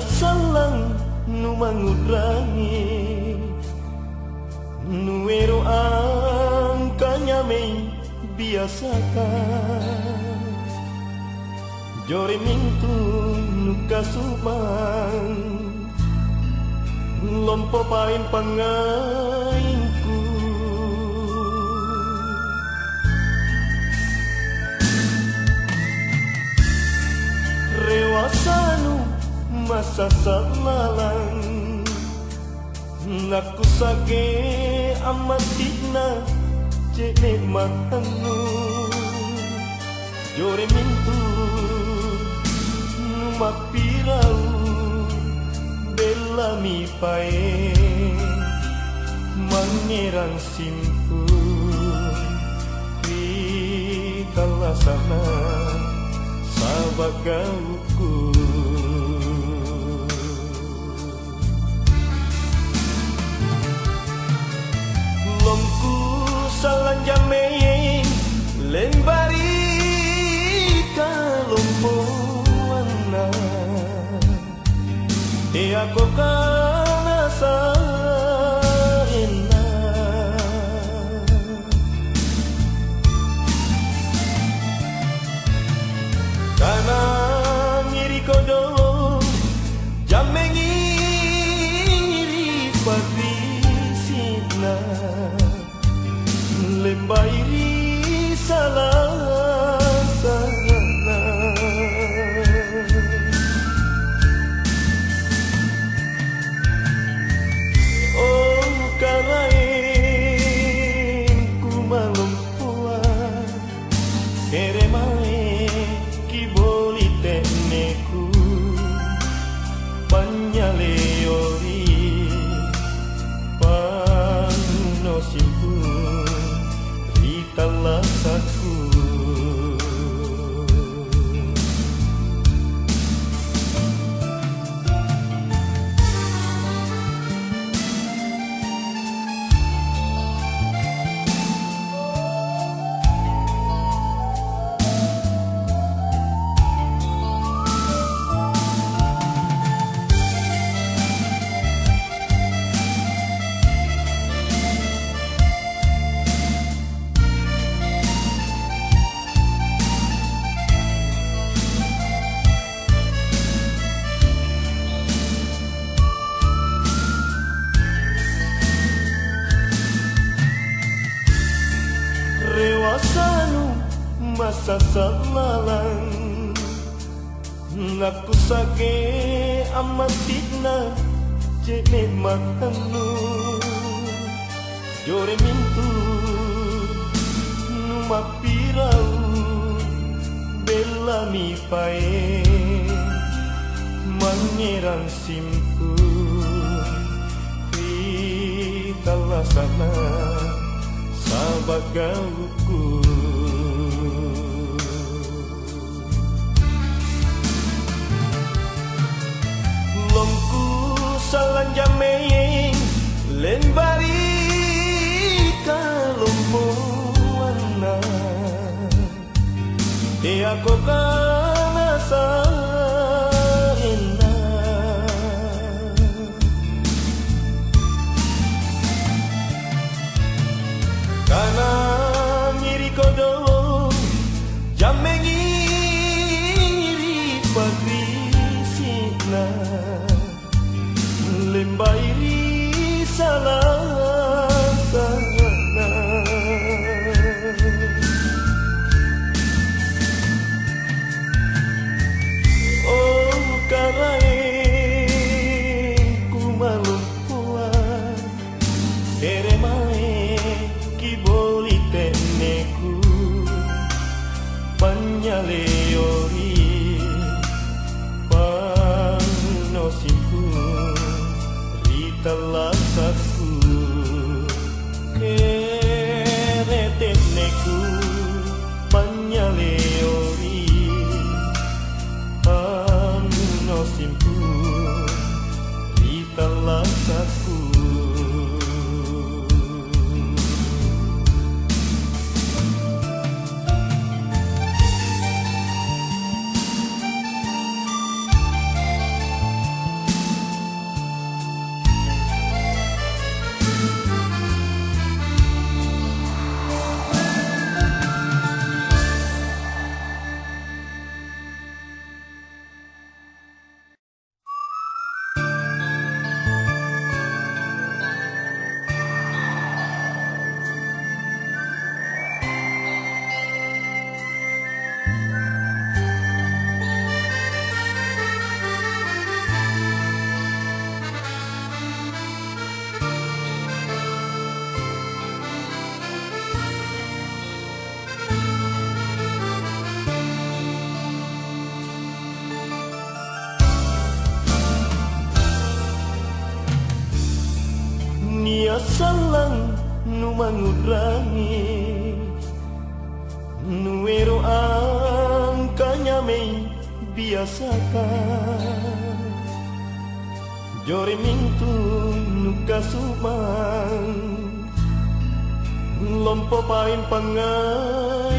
salang nu mangudrangi nuero angkanya mei biasakan jore mintu nu kasuman lompo pain pangainku rewasanu masa salalang naku sake amatina cene matanu jore mintu numapirau bela mi pae mangerang simpun di kalasana sabagauku lomku salan jamei lembari kalompoana e ako kana saena kana ngiri kodo jamengi ngiri parisina lembairi salah sana oh karain ku malumpuan keremae kiboli teneku panyaleori panosimpu talasaku rewasanu masa salalang naku sake amatina cene matanu jore mintu numapirau bela mi pae mangerang simpun di kalasana sabagauku lomku salan jamei lembari kalompoana e ako kana saena kana ngiri kodo jamengi ngiri parisina lembairi salah sana oh karain ku malumpuan keremae kiboli teneku panyaleori panosimpu talasaku kereteneku panyaleori panosimpu talasaku salang nu mangudrangi nuero angkanya mei biasakan jore mintung nu kasumang lompo pain pangai